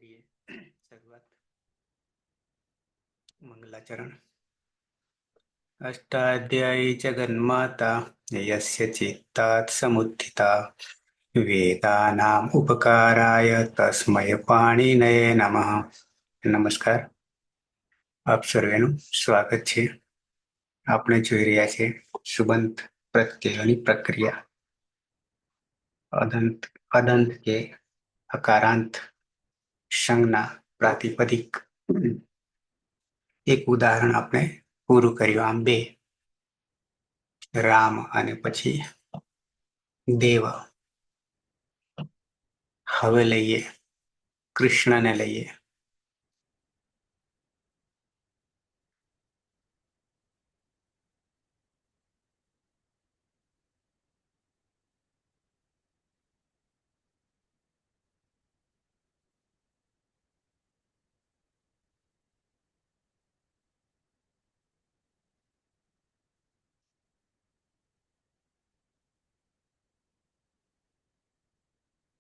કરીએ શરૂઆત. મંગલાચરણ. અષ્ટાધ્યાયી જગન્માતા યસ્ય ચિત્તાत् સમુત્થિતા વેદાનામ ઉપકારાય તસ્મૈ પાણિનયે નમઃ. નમસ્કાર, આપ સર્વેનું સ્વાગત છે. આપણે જોઈ રહ્યા છીએ સુબંત પ્રત્યયોની પ્રક્રિયા. અદંત અદંત કે અકારાંત સંજ્ઞા પ્રાતિપદિક. એક ઉદાહરણ આપણે પૂરું કર્યું. આમ બે, રામ અને પછી દેવ. હવે લઈએ કૃષ્ણને લઈએ.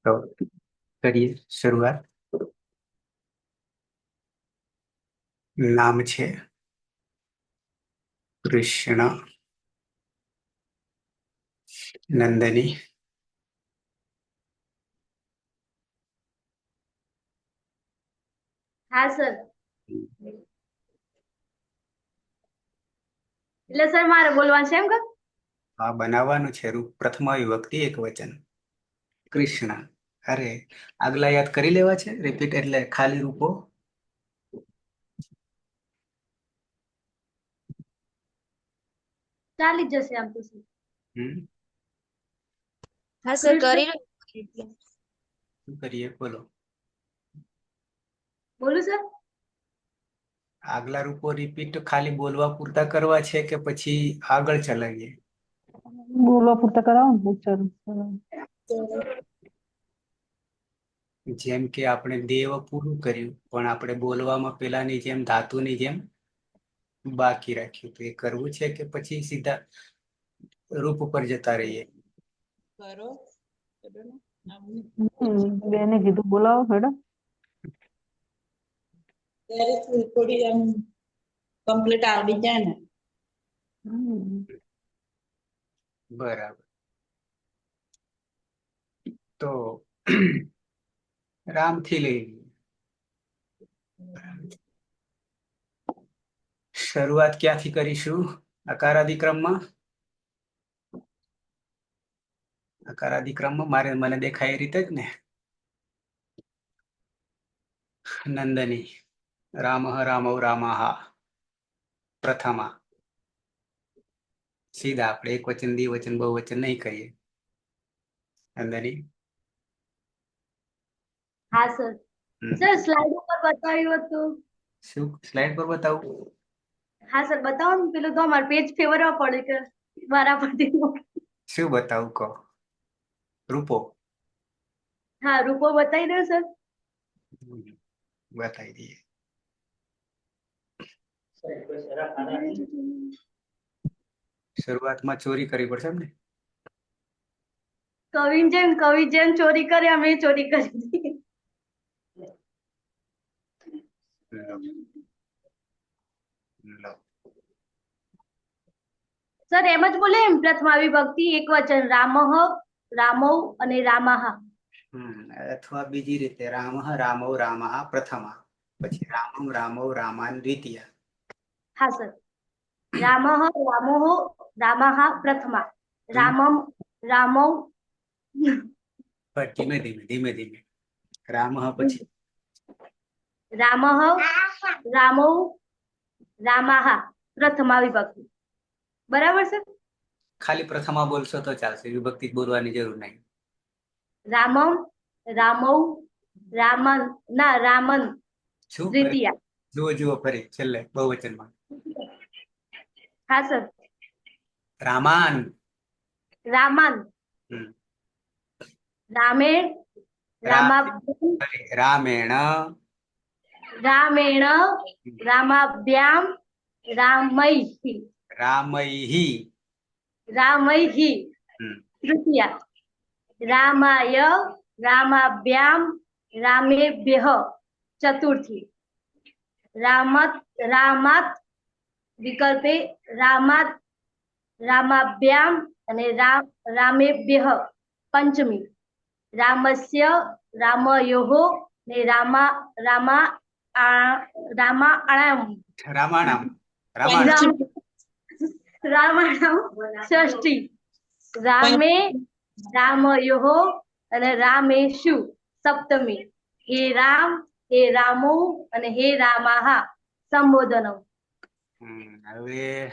તો કરીએ શરૂઆત. નામ છે કૃષ્ણ. નંદની. હા સર. એટલે સર મારે બોલવાનું છે એમ કે? આ બનાવવાનું છે રૂપ પ્રથમ વિભક્તિ એક વચન. કૃષ્ણ. અરે આગલા યાદ કરી લેવા છે. રિપીટ એટલે ખાલી રૂપો. ચાલી જ જશે આમ તો સર. હા સર, કરી શું કરીએ બોલો. બોલું સર? આગલા રૂપો રિપીટ ખાલી બોલવા પૂરતા કરવા છે કે પછી આગળ ચલાવીએ? બોલવા પૂરતા કરાવો ને ચાલુ. જેમ કે આપણે દેવ પૂરું કર્યું, પણ આપણે બોલવામાં પેલાની જેમ ધાતુની જેમ બાકી રાખ્યું. તો એ કરવું છે કે પછી સીધા રૂપ ઉપર જતા રહીએ? કરો. બેને કીધું બોલાવો મેડમ. ત્યારે થોડી એમ કમ્પ્લીટ આવડી જાય ને. બરાબર. તો રામથી લઈ શરૂઆત ક્યાંથી કરીશું? અકારાદિક્રમમાં. અકારાદિક્રમમાં મને દેખાય એ રીતે જ ને. નંદની. રામ રામૌ રામાહા પ્રથમા. સીધા આપણે એક વચન, દ્વિવચન, બહુવચન નહીં કહીએ. નંદની. હા સર. સર સ્લાઇડ ઉપર બતાવ્યું હતું. શું સ્લાઇડ પર બતાવું? હા સર બતાવો ને. પેલું તો અમારું પેજ ફેવરવા પડે કે મારા પરથી. શું બતાવું કહો? રૂપો હા રૂપો બતાવી દો સર. બતાવી દઈએ. શરૂઆતમાં ચોરી કરવી પડશે એમ ને? કવિ જેમ ચોરી કરે અમે ચોરી કરી. લો. સર એમ જ બોલે એમ પ્રથમ વિભક્તિ એક વચન રામઃ, રામૌ અને રામાહા. અથવા બીજી રીતે રામ રામૌ રામઃ પ્રથમા, પછી રામમ રામૌ રામાન દ્વિતીય. હા સર. રામઃ રામોઃ રામાહા પ્રથમા, રામમ રામૌ. ધીમે ધીમે ધીમે ધીમે. રામ પછી રામઃ રામૌ રામાહા પ્રથમા વિભક્તિ. બરાબર સર? ખાલી પ્રથમા બોલશો તો ચાલશે, વિભક્તિ બોલવાની જરૂર નહીં. રામમ રામૌ રામન ના રામન શું દ્વિતીય. જુઓ ફરી છેલ્લે બહુવચનમાં. હા સર. રામાન. રામાન. રામેણ રામેણ રામેણ રામાભ્યામ રામૈઃ રામૈઃ રામૈઃ તૃતીયા. રામાય રામાભ્યામ રામેભ્યઃ चतुर्थी रामात विकल्पे रामाभ्याम અને રામેભ્યઃ પંચમી રામસ્ય રામયોઃ ને રામાણામ રામાણામ રામાણામ ષષ્ઠી રામે રામયોઃ અને રામેષુ સપ્તમી હે રામો અને હે રામાઃ સંબોધનમ. હવે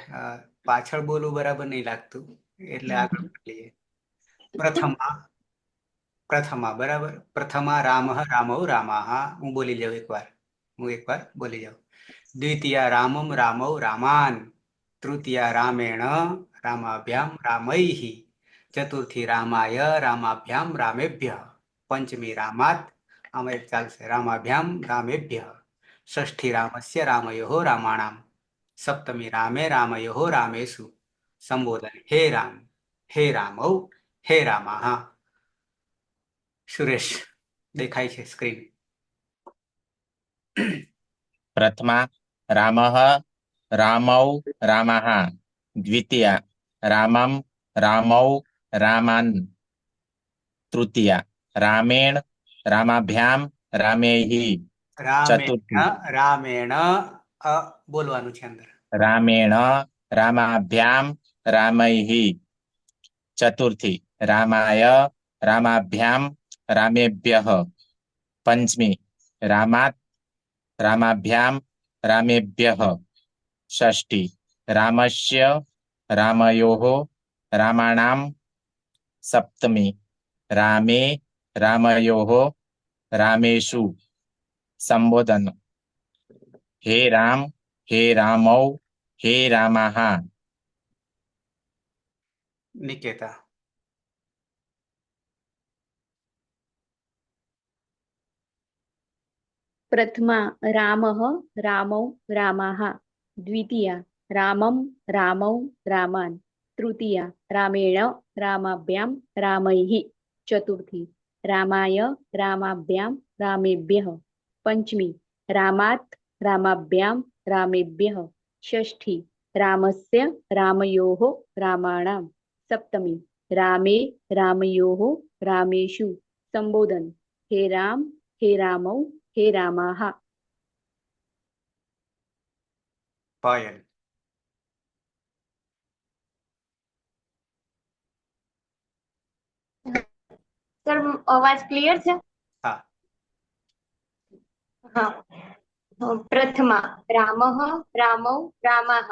પાછળ બોલવું બરાબર નહીં લાગતું એટલે આગળ બોલીએ. પ્રથમા બરાબર. પ્રથમા રામઃ રામૌ રામાઃ. હું બોલી જાઉં એકવાર બોલી જાઉં. દ્વિતીયા રામમ રામૌ રામાન. તૃતીયા રામેણ રામાભ્યામ રામૈઃ. ચતુર્થી રામાય રામાભ્યામ રામેભ્યઃ. પંચમી રામાત આમાં એક ચાલશે રામાભ્યામ રામેભ્યઃ. ષષ્ઠી રામસ્ય રામયોઃ રામાણામ. સપ્તમી રામે રામયોઃ રામેષુ સંબોધન હે રામ હે રામૌ હે રામાઃ. સુરેશ દેખાય છે સ્ક્રીન. પ્રથમા રામઃ રામૌ રામાઃ. દ્વિતીયા રામમ રામૌ રામાન. તૃતીયા રામેણ રામાભ્યામ રામૈઃ. રામેણ બોલવાનું છે અંદર. રામેણ રામાભ્યામ રામૈઃ. ચતુર્થી રામાય રામાભ્યામ રામેભ્યઃ. પંચમી રામાત રામાભ્યામ રામેભ્યઃ. ષષ્ઠી રામસ્ય રામયોઃ રામાણામ. સપ્તમી રામે રામયોઃ રામેષુ સંબોધન હે રામ હે રામૌ હે રામાઃ. નિકેતા. પ્રથમા રામઃ રામૌ રામાઃ. દ્વિતીયા રામમ રામૌ રામાન. તૃતીયા રામેણ રામાભ્યામ રામૈઃ. ચતુર્થી રામાય રામાભ્યામ રામેભ્યઃ. પંચમી રામાત રામાભ્યામ રામેભ્યઃ. ષષ્ઠી રામસ્ય રામયોઃ રામાણામ. સપ્તમી રામે રામયોઃ રામેષુ સંબોધન હે રામ હે રામૌ હે રામાઃ. પાયલ. સર અવાજ ક્લિયર છે? હા. હા. પ્રથમા રામઃ રામૌ રામાઃ.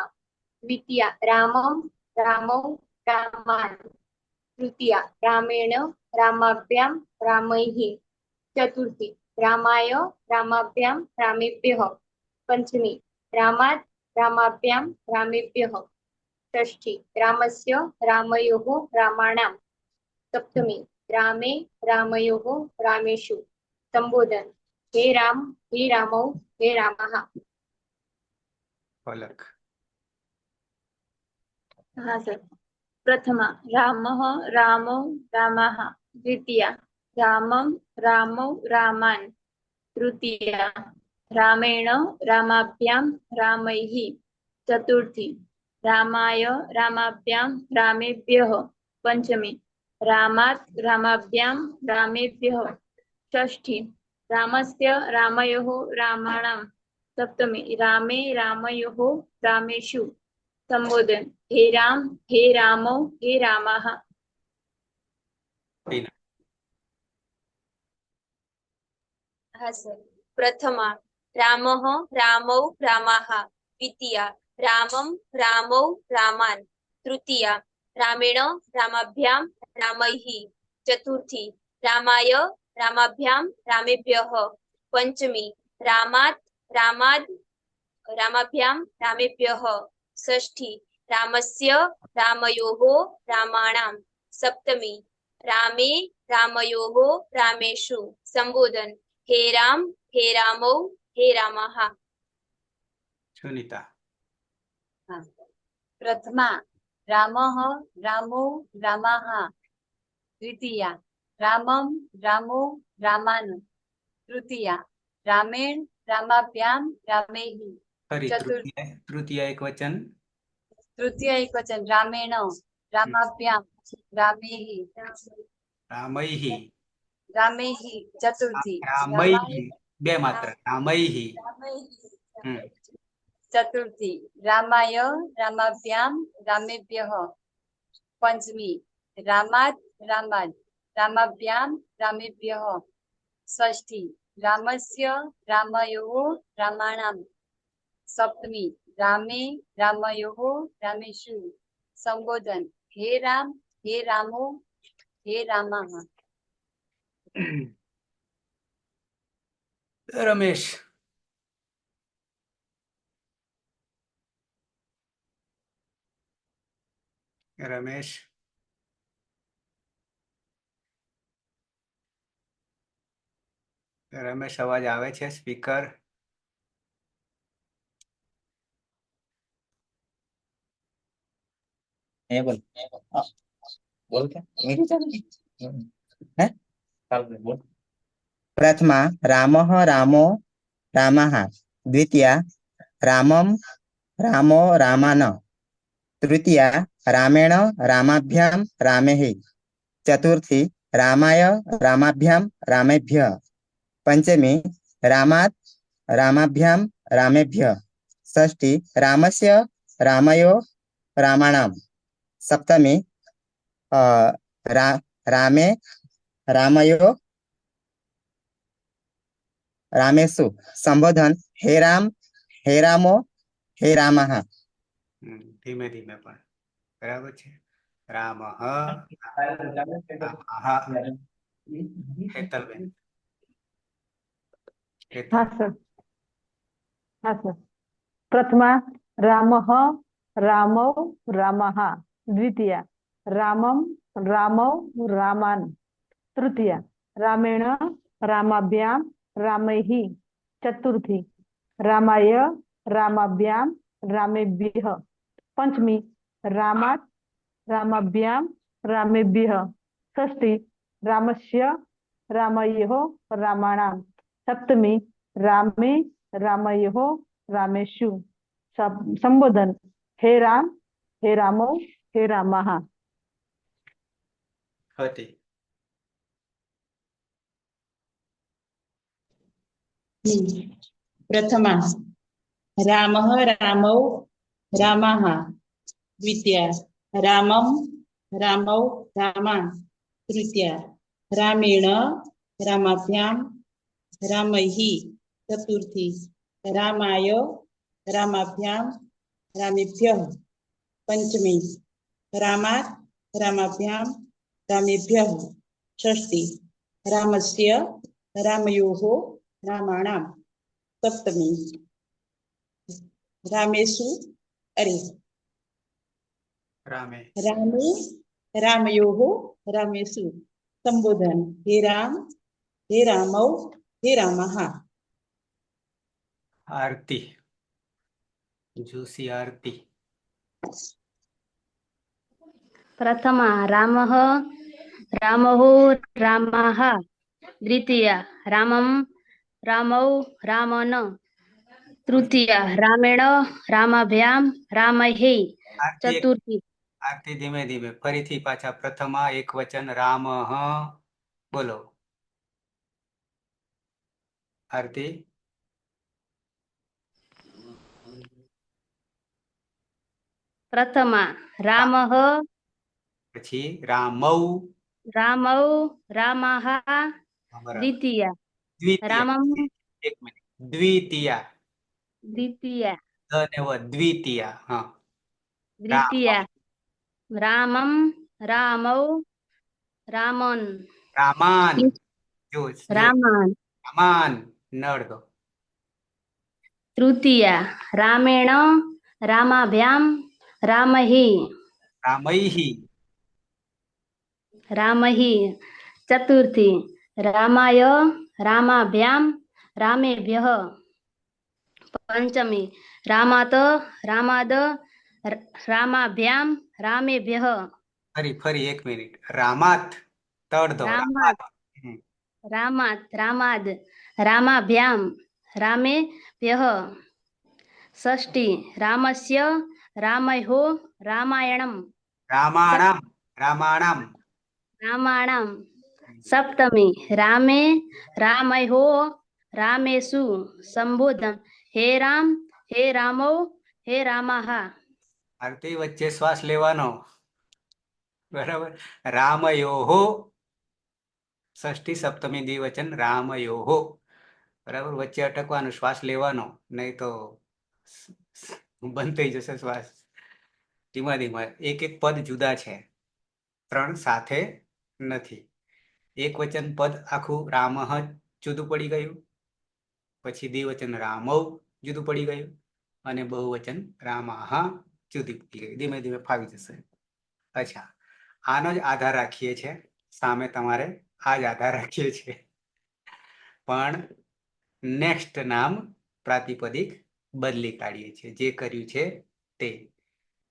દ્વિતીયા રામમ રામૌ રામાન. તૃતીયા રામેણ રામાભ્યામ રામૈઃ. ચતુર્થી રામાય રામાભ્યામ રામેભ્યઃ. પંચમી રામાત રામાભ્યામ રામેભ્યઃ. ષષ્ઠી રામસ્ય રામયોઃ રામાણામ. સપ્તમી રામે રામયોઃ રામેષુ સંબોધન હે રામ હે રામૌ હે રામાઃ. પલક. હા સર. પ્રથમા રામઃ રામૌ રામાઃ. દ્વિતીયા રામમ રામૌ રામાન. તૃતીયા રામેણ રામાભ્યામ રામૈઃ. ચતુર્થી રામાય રામાભ્યામ રામેભ્યઃ. પંચમી રામાત રામાભ્યામ રામેભ્યઃ. ષષ્ઠી રામસ્ય રામયોઃ રામાણામ. સપ્તમી રામે રામયોઃ રામેષુ સંબોધન હે રામ હે રામૌ હે રામાઃ. હા સર. પ્રથમા રામઃ રામૌ રામાઃ. દ્વિતીયા રામમ રામૌ રામાન. તૃતીયા રામેણ રામાભ્યામ રામૈઃ. ચતુર્થી રામાય રામાભ્યામ રામેભ્યઃ. પંચમી રામાત રામાભ્યામ રામેભ્યઃ. ષષ્ઠી રામસ્ય રામયોઃ રામાણામ. સપ્તમી રામે રામયોઃ રામેષુ સંબોધન હે રામ હે રામૌ હે રામાઃ. સુનિતા. પ્રથમા રામઃ રામૌ રામાઃ. દ્વિતીયા રામમ રામૌ રામાન. તૃતીયા रामेण रामाभ्याम रामैः ફરી ચતુર્થ તૃતીય એક વચન तृतीय एकवचन रामेण रामाभ्याम रामैः રામૈહિ रामैः चतुर्थी રામૈહિ બે માત્ર રામૈહિ હમ चतुर्थी रामाय रामाभ्याम रामेभ्यः पंचमी रामात् रामाद् रामाभ्याम रामेभ्यः षष्ठी रामस्य रामयोः रामाणां सप्तमी रामे रामयोः रामेषु संबोधन हे राम हे रामो हे रामः રમેશ રમેશ રમેશ અવાજ આવે છે સ્પીકર બોલ બોલ કે મીઠી ચાલી હે ચાલ બોલ પ્રથમા રામઃ રામો રામઃ દ્વિતીયા રામમ રામો રામાન તૃતીયા રામેણ રામાભ્યામ રામૈः ચતુર્થી રામાય રામાભ્યામ રામેભ્યः પંચમી રામાत् રામાભ્યામ રામેભ્યः ષષ્ઠી રામस्य રામયો રામાણાಂ સપ્તમી રામે રામયો રામેષु સંબોધન હે રામ હે રામો હે રામઃ ધીમે ધીમે પણ બરાબર છે રામઃ હેતલબેન હા સર હા સર પ્રથમા રામઃ રામૌ રામઃ દ્વિતીયા રામમ રામૌ રામાન તૃતીયા રામેણ રામાભ્યામ રામૈः ચતુર્થી રામાય રામાભ્યામ રામેભ્યः पंचमी रामात् रामाभ्याम रामेभ्यः षष्ठी रामस्य रामयोः रामाणां सप्तमी रामे रामयोः रामेषु संबोधन हे राम हे रामो हे रामः હતી प्रथमा रामः रामौ रामः द्वितीया रामं रामौ रामा तृतीया रामेण रामाभ्यां रामैः चतुर्थी रामाय रामाभ्यां रामेभ्यः पंचमी रामात् रामाभ्यां रामेभ्यः षष्ठी रामस्य रामयोः रामाणां सप्तमी रामेषु अरे રામે रामे रामयोः रामेषु संबोधन हे राम हे रामौ हे रामः આરતી જોશી આરતી प्रथमा रामः रामौ रामः द्वितीया रामं रामौ रामन तृतीया रामेण रामाभ्याम रामैः चतुर्थी આરતી ધીમે ધીમે ફરીથી પાછા પ્રથમા એક વચન રામઃ બોલો આરતી प्रथमा रामः પછી રામૌ रामौ रामः द्वितीया દ્વિતીયા रामं એક મિનિટ દ્વિતીયા द्वितीया ધન્યવાદ દ્વિતીયા હા द्वितीया रामं रामौ रामन् રામાન જો रामान् રામાન નળ દો तृतीया रामेण रामाभ्याम रामैः રામૈः रामैः चतुर्थी रामाय रामाभ्याम रामेभ्यः पंचमी रामात् रामाद रामाभ्याम रामेभ्यः ફરી એક મિનિટ રામાત તળ દો રામાત રામાદ रामाभ्यां रामेभ्यः षष्ठी रामस्य रामयोः रामायणं रामाणाम रामाणाम रामायणं सप्तमी रामे रामयोः रामेषु संबोधन हे रामो हे रामः આરતી વચ્ચે શ્વાસ લેવાનો બરાબર રામયોહો ષષ્ઠી સપ્તમી દ્વિવચન રામયોહો બરાબર વચ્ચે અટકવાનું શ્વાસ લેવાનો નહીં તો બંધ થઈ જશે શ્વાસ ધીમા ધીમા એક એક પદ જુદા છે ત્રણ સાથે નથી એક વચન પદ આખું રામઃ જુદું પડી ગયું પછી દ્વિવચન રામૌ જુદું પડી ગયું અને બહુવચન રામાહ જુદી પડી ગઈ ધીમે ધીમે ફાવી જશે અચ્છા આનો જ આધાર રાખીએ છીએ સામે તમારે આ જ આધાર રાખીએ છીએ પણ નેક્સ્ટ નામ પ્રાતિપદિક બદલી કાઢીએ છીએ જે કર્યું છે તે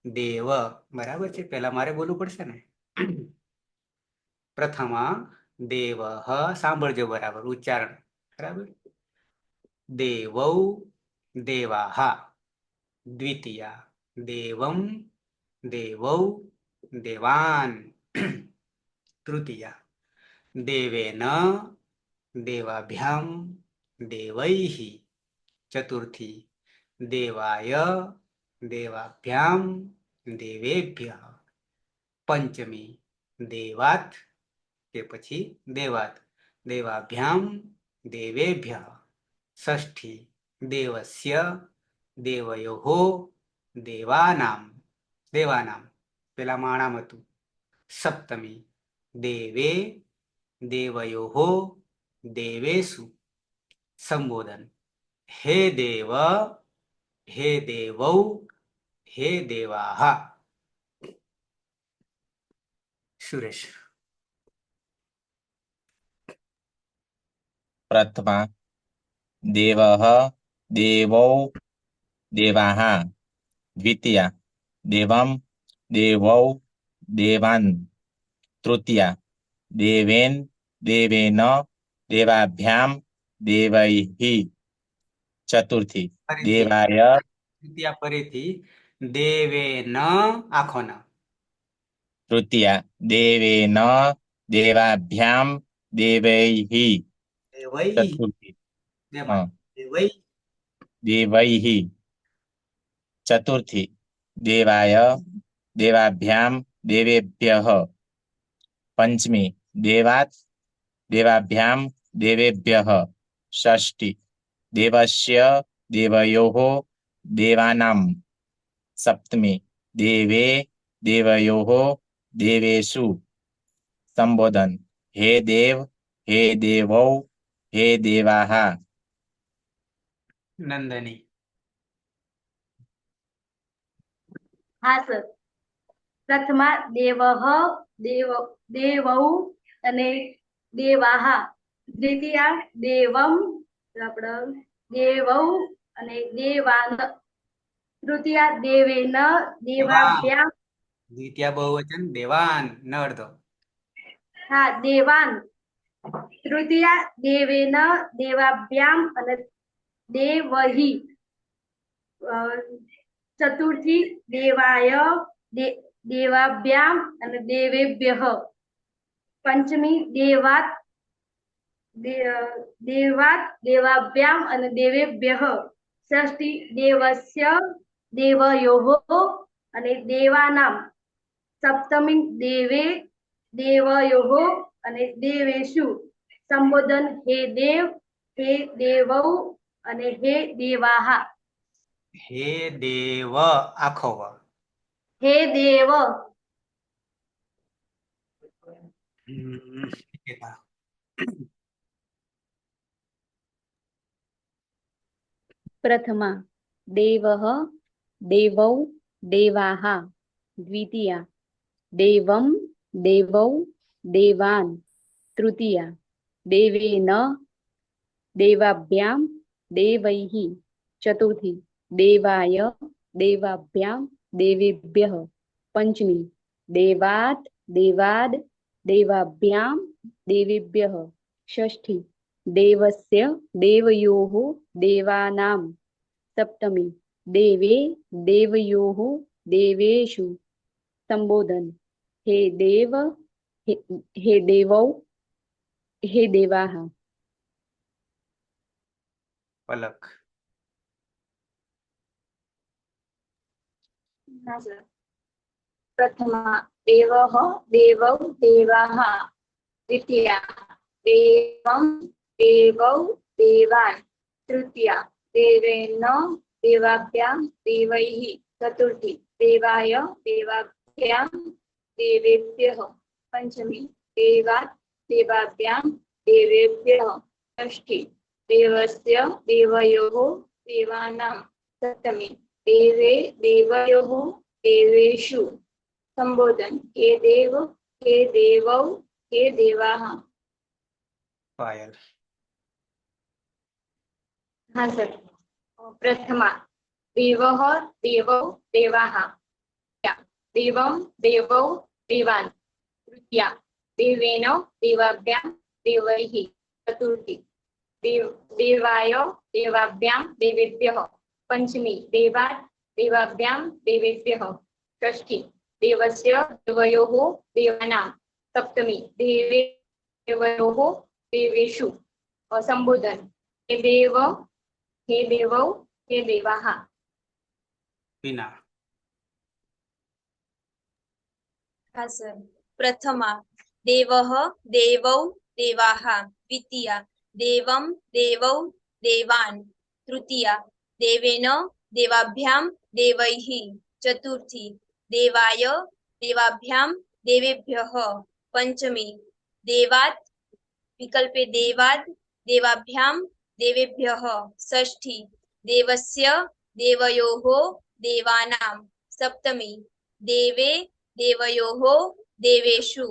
દેવ બરાબર છે પહેલા મારે બોલવું પડશે ને પ્રથમ દેવ સાંભળજો બરાબર ઉચ્ચારણ બરાબર દેવૌ દેવાહ દ્વિતીયા દેવમ દેવૌ દેવાન તૃતીયા દેવેન દેવાભ્યામ દેવૈઃ ચતુર્થી દેવાય દેવાભ્યામ દેવેભ્યઃ પંચમી દેવાત કે પછી દેવાત દેવાભ્યામ દેવેભ્યઃ ષષ્ઠી દેવસ્ય દેવયોઃ દેવાનામ દેવાનામ પેલા માણામ હતું સપ્તમી દેવે દેવયોઃ દેવેષુ સંબોધન હે દેવ હે દેવૌ હે દેવાહ સુરેશ પ્રથમા દેવઃ દેવૌ દેવાः દ્વિતીયા દેવં દેવૌ દેવાન તૃતીયા દેવેન દેવેન દેવાભ્યામ દેવૈઃ ચતુર્થી દેવાય તૃતીયા ફરીથી દેવેન આખો ન તૃતીયા દેવેન દેવાભ્યામ દેવૈઃ દેવૈ ચતુર્થી દેવૈ દેવૈઃ ચતુર્થી દેવાય દેવાભ્યામ દેવેભ્યઃ પંચમી દેવાત દેવાભ્યામ દેવેભ્યઃ ષષ્ઠી દેવસ્ય દેવયોઃ દેવાનામ સપ્તમી દેવે દેવયોઃ દેવેષુ સંબોધન હે દેવ હે દેવૌ હે દેવાહ નંદની હા સર પ્રથમા દેવૌ અને દેવાહ દ્વિતીયા દેવમ આપણે દેવૌ અને દેવાન તૃતીયા દેવેન દેવાભ્યામ દ્વિતીય બહુવચન દેવાન ન અર્ધો હા દેવાન તૃતીયા દેવેન દેવાભ્યામ અને દેવહિ ચતુર્થી દેવાય દેવાભ્યામ અને દેવેભ્યઃ પંચમી દેવાત દેવાભ્યામ અને દેવેભ્યઃ ષષ્ઠી દેવસ્ય દેવયોઃ અને દેવાનામ સપ્તમી દેવે દેવયોઃ અને દેવેષુ સંબોધન હે દેવ હે દેવૌ અને હે દેવાહ હે દેવ આખો વ હે દેવ પ્રથમા દેવઃ દેવૌ દેવાः દ્વિતીયા દેવં દેવૌ દેવાન તૃતીયા દેવેન દેવાભ્યામ દેવૈઃ ચતુર્થી દેવાય દેવાભ્યામ દેવેભ્યઃ પંચમી દેવાત દેવાદ દેવાભ્યામ દેવેભ્યઃ ષષ્ઠી देवस्य देवयोः देवानां सप्तमी देवे देवयोः देवेषु संबोधन हे देव हे देवौ हे देवाः पलक प्रथमा देवः देवौ देवाः द्वितीया देवं देवौ देवान् तृतीया देवेन देवाभ्यां देवैः चतुर्थी देवाय देवाभ्यां देवेभ्यः पंचमी देवात् देवाभ्यां देवेभ्यः षष्ठी देवस्य देवयोः देवानां सप्तमी देवे देवयोः देवेषु संबोधन हे देव हे देवौ हे देवाः। पायल हाँ सर। प्रथमा देवः देवौ देवाः देवं देवौ देवान् तृतीया देवेन देवाभ्यां देवैः चतुर्थी देवाय देवाभ्यां देवेभ्यः पंचमी देवात् देवाभ्यां देवेभ्यः षष्ठी देवस्य देवयोः देवानां सप्तमी देवे देवयोः देवेषु संबोधन हे देव हे देवौ हे देवाः। वीणा हाँ सर। प्रथमा देवः देवौ देवाः द्वितीया देवं देवौ देवान् तृतीया देवेन देवाभ्यां देवैः चतुर्थी देवाय देवाभ्यां देवेभ्यः पंचमी देवात् विकल्पे देवाद् देवाभ्यां देवेभ्यः षष्ठी देवस्य देवयोः देवानां सप्तमी देवे देवयोः देवेषु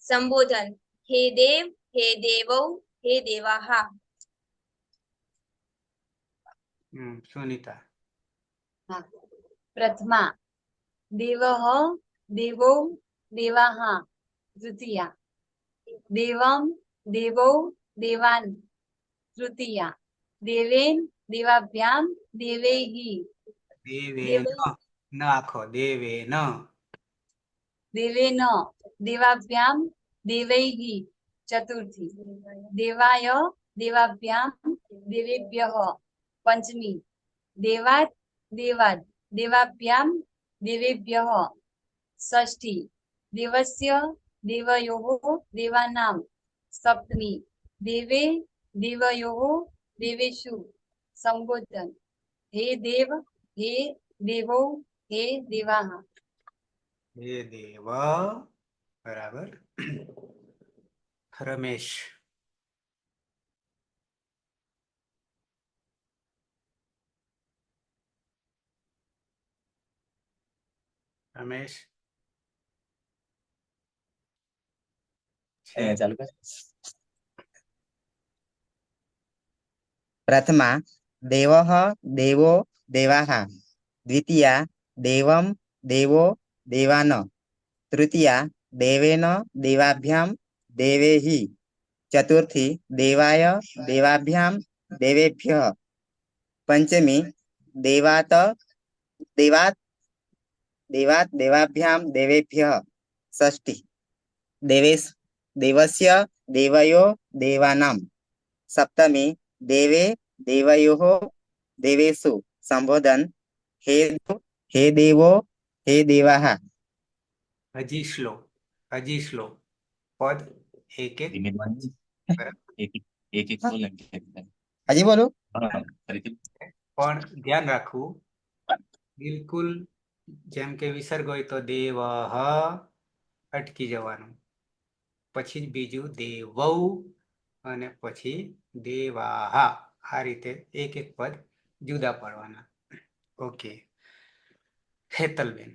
संबोधन हे देव हे देवौ हे देवाः। सुनीता हाँ। प्रथमा देवः देवौ देवाः द्वितीया देवं देवौ देवान् तृतीया देवेन देवाभ्यां देवैः देवेन न आखो देवेन देवेन देवाभ्यां देवैः चतुर्थी देवाय देवाभ्यां देवेभ्यः पंचमी देवात् देवाद् देवाभ्यां देवेभ्यः षष्ठी देवस्य देवयोः देवानां सप्तमी देवे देवयोः देवेषु संबोधन हे देव हे देवौ हे देवाः। हे देव बराबर। रमेश रमेश ચાલુ કર. प्रथमा देवः देवो देवाः द्वितीया देवं देवो देवान् तृतीया देवेन देवाभ्यां देवैः चतुर्थी देवाय देवाभ्यां देवेभ्यः पंचमी देवात् देवात् देवात् देवाभ्यां देवेभ्यः षष्ठी देवस्य देवयो देवानां सप्तमी देवे देवयोः देवेषु संबोधन हे देवो हे देवाः। हजी श्लोक पद एक एक હજી બોલો. પણ ધ્યાન રાખવું બિલકુલ જેમ કે વિસર્ગ હોય તો દેવઃ અટકી જવાનું પછી જ બીજું દેવૌ અને પછી દેવાહ આ રીતે એક એક પદ જુદા પાડવાના. ઓકે હેતલબેન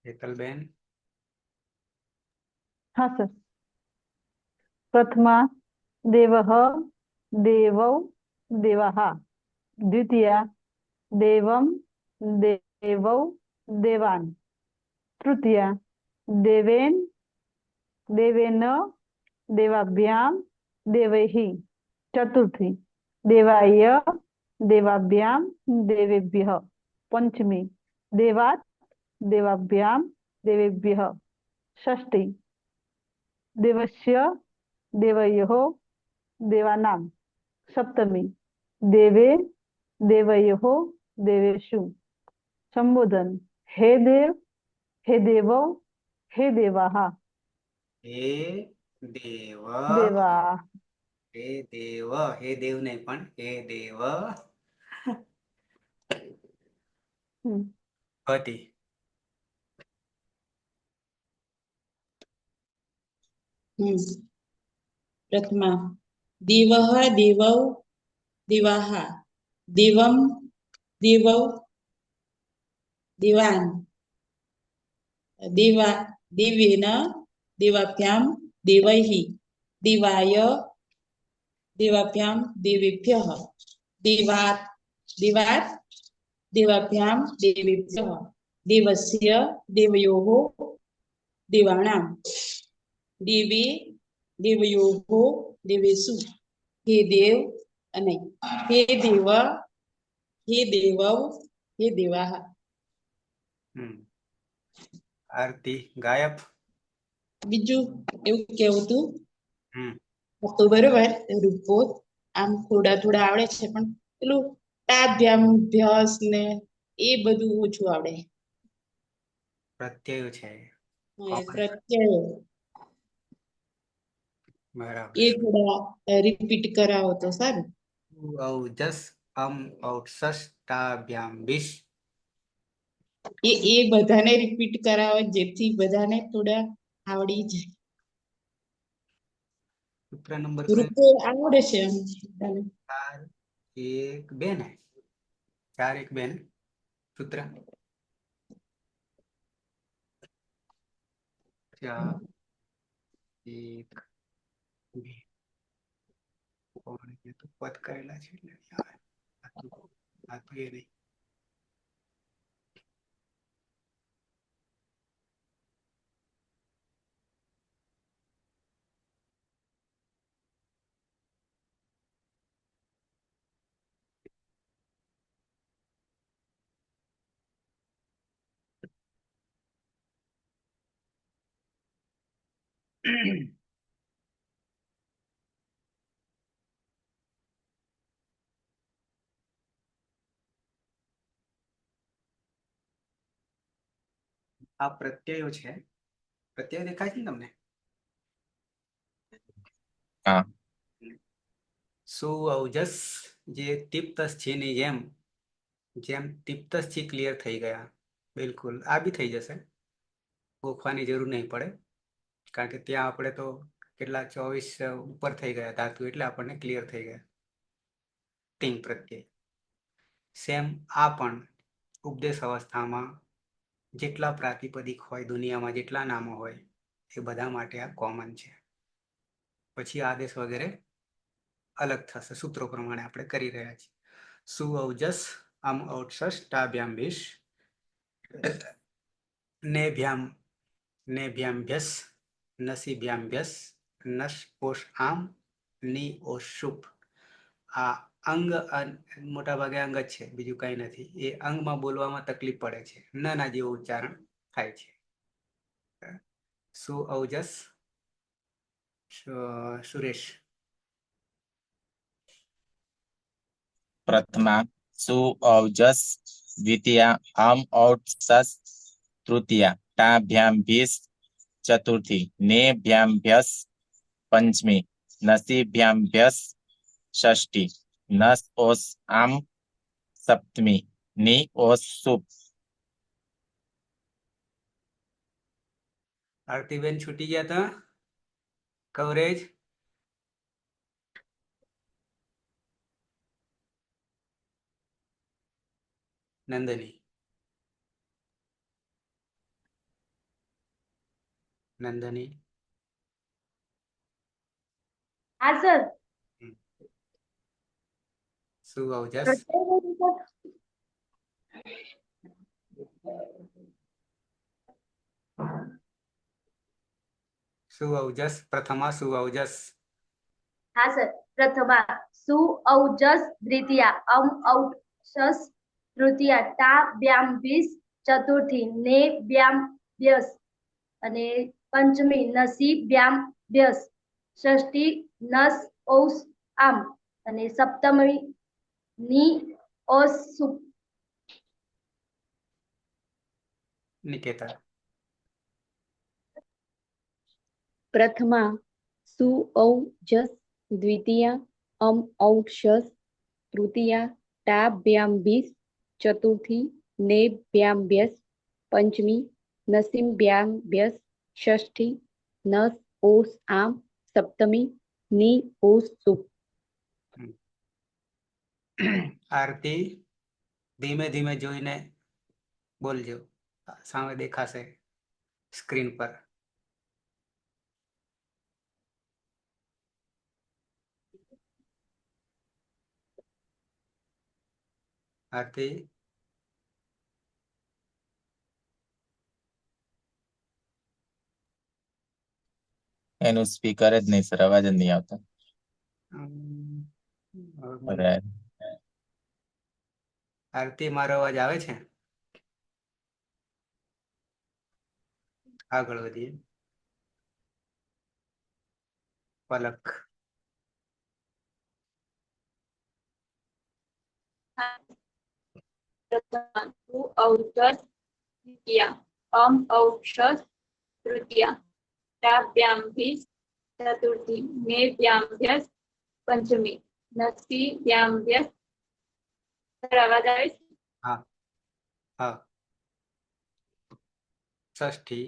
હેતલબેન हाँ सर। प्रथमा देवः देवौ देवाः द्वितीया देवं देवौ देवान् तृतीया देवेन देवाभ्याम देवैः। चतुर्थी देवाय देवाभ्याम देवेभ्यः। पंचमी देवात् देवाभ्याम देवेभ्यः। षष्ठी देवस्य देवयोः देवानां। सप्तमी देवे देवयोः देवेषु। संबोधन हे देव हे देवौ हे देवाः। हे देव देवा हे देव हे देव नहीं पण हे देव હતી प्रथमा देवः देवौ देवाः देवं देवौ देवान् देवा देवेन देवाभ्यां देवैः देवाय देवाभ्यां देवेभ्यः देवात् देवात् देवाभ्यां देवेभ्यः देवस्य देवयोः देवानां देवे देवयोः देवेषु। हे देव અને हे देव हे देवौ हे देवाः। આરતી ગાયબ બીજું એવું કેવું તું હમ તો બરોબર રૂપો આમ થોડા થોડા આવડે છે પણ પેલું તાભ્યાસ ને એ બધું ઓછું આવડે. પ્રત્યય છે એ પ્રત્યય બરાબર એ થોડા રિપીટ કરાવો તો સારું. ઔજસ ઔષસ તાભ્યામ વિશ એ બધાને રિપીટ કરાવો જેથી બધાને થોડા આવડી જાય. સૂત્ર નંબર રૂપો આવડે છે એમ. 4 1 2 ને 4 1 2 ને સૂત્ર 4 1 2 કોણ એ તો પદ કરેલા છે એટલે નહીં આવે. આ તો એ નહીં આ પ્રત્યયો છે. પ્રત્યય દેખાય છે ને તમને? હા. સુઔજસ જે તિપ્તસ છે ની જેમ તિપ્તસ થી ક્લિયર થઈ ગયા. બિલકુલ આ બી થઈ જશે, ગોખવાની જરૂર નહીં પડે, કારણ કે ત્યાં આપણે તો કેટલા 24 ઉપર થઈ ગયા ધાતુ એટલે આપણને ક્લિયર થઈ ગયા. ટિંગ પ્રત્યય સેમ આ પણ ઉપદેશ અવસ્થામાં જેટલા પ્રાતિપદિક હોય દુનિયામાં જેટલા નામો હોય એ બધા માટે આ કોમન છે. પછી આદેશ વગેરે અલગ થશે, સૂત્રો પ્રમાણે આપણે કરી રહ્યા છીએ. સુઔજસ ઔષસ તાભ્યામ વિશ નેભ્યામ્ભ્યસ નસીભ્યામ્ભ્યસ નસ ઓશ આમ ની ઓશુપ. આ અંગ મોટા ભાગે અંગ જ છે, બીજું કઈ નથી. એ અંગમાં બોલવામાં તકલીફ પડે છે, નાના જેવું ઉચ્ચારણ થાય છે. સુઔજસ સુરેશ प्रथमा सुऔजस द्वितीया औषस तृतीया टाभ्याम्भिस् चतुर्थी नेभ्याम्भ्यस् पंचमी नसीभ्याम्भ्यस् षष्ठी नस ओस आम सप्तमी नि ओस सुप. આરતીબેન છૂટી ગયા હતા કવરેજ. નંદની નંદની હા સર. સુઔજસ સુઅવજસ પ્રથમા સુઅવજસ હા સર. પ્રથમા સુ ઔજસ, દ્વિતીયા અમ ઔષસ, તૃતીયા ટા બ્યામ ભીસ, ચતુર્થી ને બ્યામ બ્યસ અને પંચમી નસી બ્યામ બ્યસ, ષષ્ઠી નસ ઔસ આમ અને સપ્તમી ની ઓસ સુપ. નિકેતા પ્રથમા સુઔજસ, દ્વિતીયા અમ ઔષસ, તૃતીયા ટાભ્યામ ચતુર્થી નેભ્યામ્ભ્યસ, પંચમી નસીમ્ભ્યામ્ભ્યસ, ષષ્ઠી નસ ઓસ આમ, સપ્તમી ની ઓસ સુપ. આરતી ધીમે ધીમે જોઈને બોલજો, સામે દેખાશે સ્ક્રીન પર. આરતી એનું સ્પીકર જ નહીં સર, અવાજ જ નહીં આવતો. હવે આરતી મારો અવાજ આવે છે? આગળ વધીએ. પલક પ્રથમા સુઔજસ, દ્વિતીયા અમ ઔષસ, તૃતીયા ટાભ્યામ્ભીસ, ચતુર્થી નેભ્યામ્ભ્યસ, પંચમી નસીભ્યામ્ભ્યસ. સર અવાજ આવે છે? હા હા. ષષ્ઠી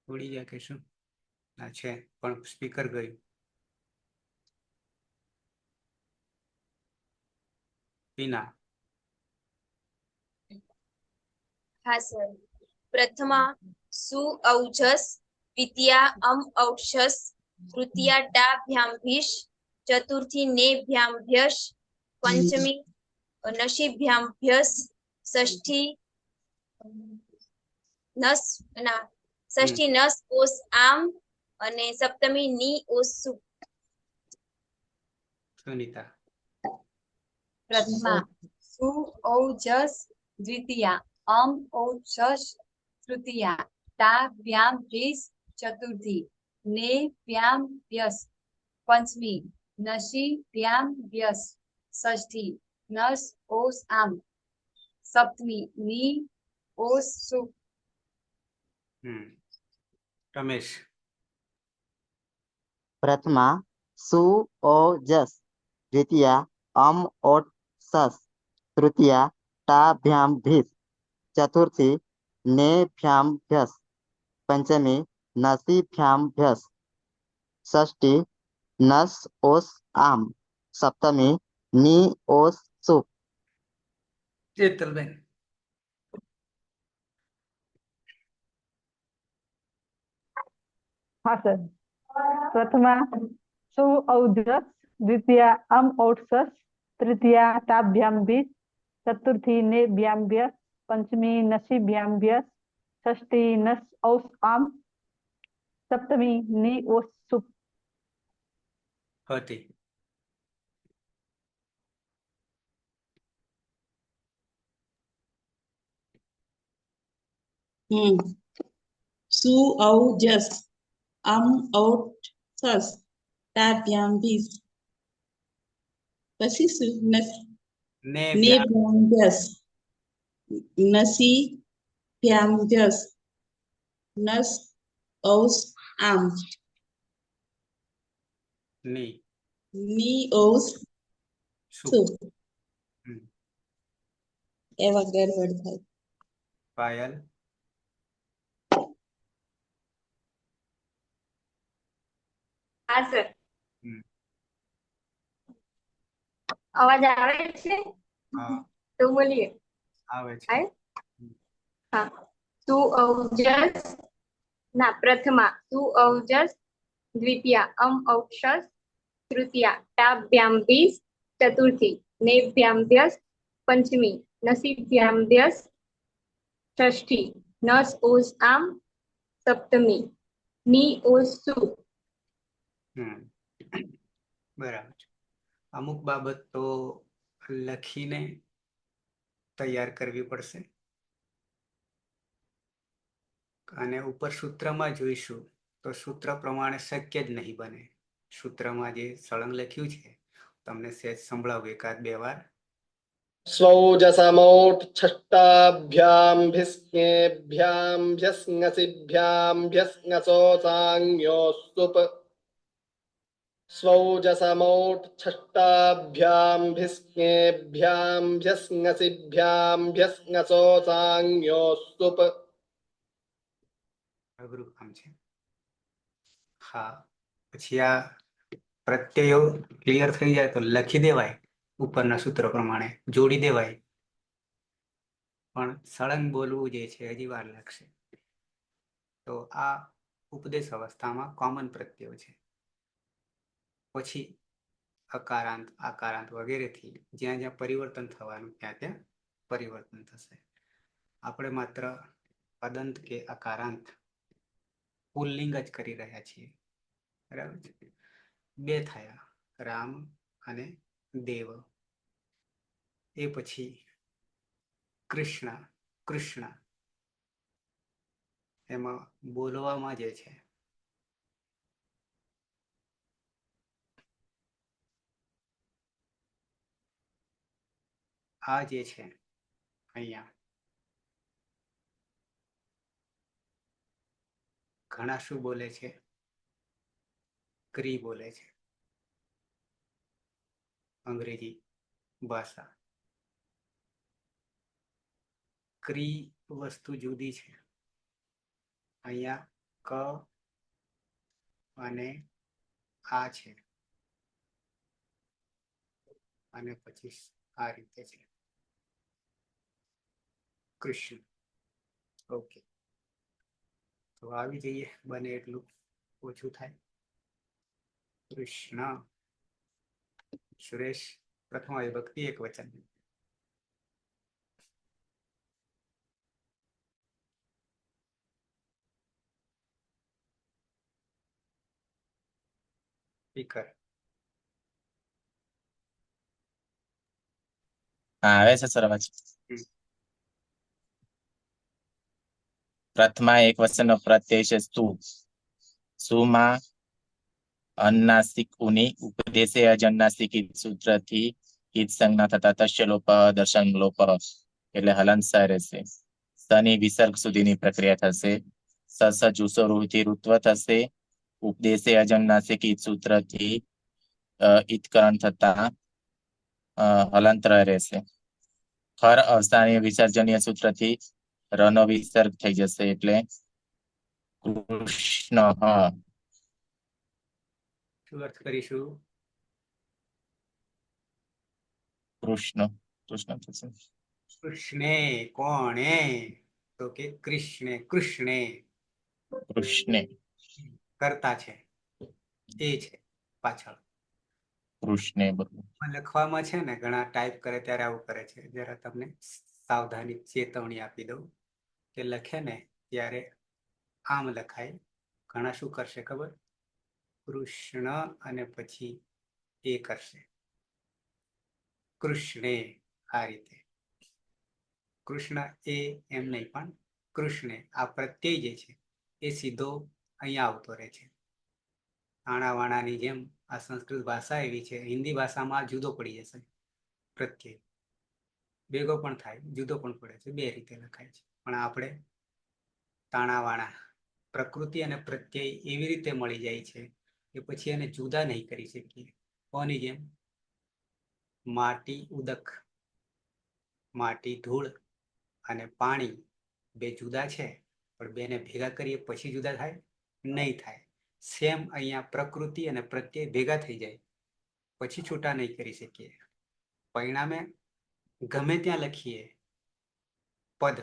ઉડી ગયા કે શું? ના છે પણ સ્પીકર ગયું. ટીના હા સર. પ્રથમા સુઔજસ, દ્વિતીયા અમ ઔષસ, તૃતીયા ટાભ્યામ્ભીસ, ચતુર્થી નેભ્યામ્ભ્યસ, પંચમી નસીભ્યામ્ભ્યસ, ષષ્ઠી નસ ઓસ આમ અને સપ્તમી ની ઓસ સુપ. સુનીતા પ્રથમા સુઔજસ, દ્વિતીયા અમ ઔષસ, તૃતીયા ટાભ્યામ્ભીસ, ચતુર્થી નેભ્યામ્ભ્યસ, પંચમી નસીભ્યામ્ભ્યસ, ષષ્ઠી નસ ઓસ આમ, સપ્તમી ની ઓસ સુપ. રમેશ પ્રથમા સુઓજસ, દ્વિતીયા અમ ઓટસસ, તૃતીયા ટાભ્યામ્ભીસ, ચતુર્થી નેભ્યામ્ભ્યસ, પંચમી નસીભ્યામ્ભ્યસ, ષષ્ઠી નસ ઓસ આમ, સપ્તમી ની ઓસ સુપ. ચેતલબેન હા સર. પ્રથમા સુઔજસ, દ્વિતીયા અમ ઔષસ, તૃતીયા ટાભ્યામ્ભીસ, ચતુર્થી નેભ્યામ્ભ્યસ, પંચમી નસીભ્યામ્ભ્યસ, ષષ્ઠી નસ ઔસ આમ, સપ્તમી ની ઓસ સુપ. હતી. સુઔજસ, અમ ઔષસ, ટાભ્યામ્ભીસ, પછી શું? નેભ્યામ્ભ્યસ, નસીભ્યામ્ભ્યસ, નસ ઔસ આમ, ની ઔસ સુપ. એવા ગરબડ થાય. પાયલ હા સર. અવાજ આવે છે? હા તો બોલીએ. આવે છે. હા. સુઔજસ ના પ્રથમા સુઔજસ, દ્વિતીયા અમ ઔષસ, તૃતીયા ટાભ્યામ્ભીસ, ચતુર્થી નેભ્યામ્ભ્યસ, पंचमी नसीभ्याम व्यस षष्ठी नस ओज आम सप्तमी ની ઓજ સુ બરાબર છે. અમુક બાબત તો લખીને તૈયાર કરવી પડશે અને ઉપર સૂત્રમાં જોઈશું તો સૂત્ર પ્રમાણે શક્ય જ નહીં બને. સૂત્રમાં જે સળંગ લખ્યું છે તમને સહેજ સંભળાવું એકાદ બે વાર. स्वौजसमोट छष्टाभ्याम भिस्नेभ्याम भ्यस्ङसिभ्याम भ्यस्ङसो सांज्ञो सुप स्वौजसमोट छष्टाभ्याम भिस्नेभ्याम भ्यस्ङसिभ्याम भ्यस्ङसो सांज्ञो सुप અઘરું કામ છે. હા, પછી આ પ્રત્યયો ક્લિયર થઈ જાય તો લખી દેવાય ઉપરના સૂત્ર પ્રમાણે જોડી દેવાય, પણ સળંગ બોલવું જે છે હજી વાર લાગશે. તો આ ઉપદેશ અવસ્થામાં કોમન પ્રત્યયો છે. પછી અકારાંત આકારાંત વગેરેથી જ્યાં જ્યાં પરિવર્તન થવાનું ત્યાં ત્યાં પરિવર્તન થશે. આપણે માત્ર અદંત કે અકારાંત પુલ્લિંગ જ કરી રહ્યા છીએ. બરાબર છે. બે થયા, રામ અને દેવ. એ પછી કૃષ્ણ કૃષ્ણ એમાં બોલવામાં જે છે આ જે છે અહીંયા ઘણા શું બોલે છે? ક્રી બોલે છે. અંગ્રેજી ભાષા ક્રી વસ્તુ જુદી છે. અહીંયા ક અને આ છે અને પછી આ રીતે છે કૃષ્ણ. ઓકે, તો આવી જઈએ બને એટલું ઓછું થાય. કૃષ્ણ. સુરેશ, પ્રથમ વિભક્તિ એક વચન. સ્પીકર. હા, આવે છે સર અવાજ. પ્રથમા એક વચનનો પ્રત્યય છે સુ. સુમાં અન્નાસિક ઉની ઉપદેશે અજન્નાસિક સૂત્રથી ઈદ સંજ્ઞા થતા તસ્ય લોપ દર્શન લોપ એટલે હલંતસર રહેશે. સની વિસર્ગ સુધીની પ્રક્રિયા થશે. સ જુસો રૂહથી ઋત્વ થશે. ઉપદેશે અજન્નાસિક સૂત્રથી ઈતકરણ થતા હલંત્ર રહેશે. હર અવસ્થાની વિસર્જનીય સૂત્રથી રનો વિસર્ગ થઈ જશે એટલે કૃષ્ણ. શું અર્થ કરીશું? કૃષ્ણ કૃષ્ણ થશે. કૃષ્ણે. કોણે? તો કે કૃષ્ણે. કૃષ્ણે કૃષ્ણે કરતા છે એ છે પાછળ. કૃષ્ણે બરોબર. લખવામાં છે ને ઘણા ટાઈપ કરે ત્યારે આવું કરે છે. જરા તમને સાવધાની ચેતવણી આપી દઉં કે લખે ને ત્યારે આમ લખાય. ઘણા શું કરશે ખબર? કૃષ્ણ અને પછી એ કરશે કૃષ્ણે. આ રીતે કૃષ્ણ એ એમ નહીં, પણ કૃષ્ણે આ પ્રત્યય જે છે એ સીધો અહીંયા આવતો રહે છે. આણાવાણાની જેમ આ સંસ્કૃત ભાષા એવી છે, હિન્દી ભાષામાં જુદો પડી જશે પ્રત્યય. ભેગો પણ થાય, જુદો પણ પડે છે, બે રીતે લખાય છે. પણ આપણે તાણાવાણા પ્રકૃતિ અને પ્રત્યય એવી રીતે મળી જાય છે કે પછી એને જુદા નહીં કરી શકીએ. કોની જેમ? માટી ઉદક, માટી ધૂળ અને પાણી બે જુદા છે, પણ બેને ભેગા કરીએ પછી જુદા થાય? નહીં થાય. સેમ અહીંયા પ્રકૃતિ અને પ્રત્યય ભેગા થઈ જાય પછી છૂટા નહીં કરી શકીએ. પરિણામે ગમે ત્યાં લખીએ પદ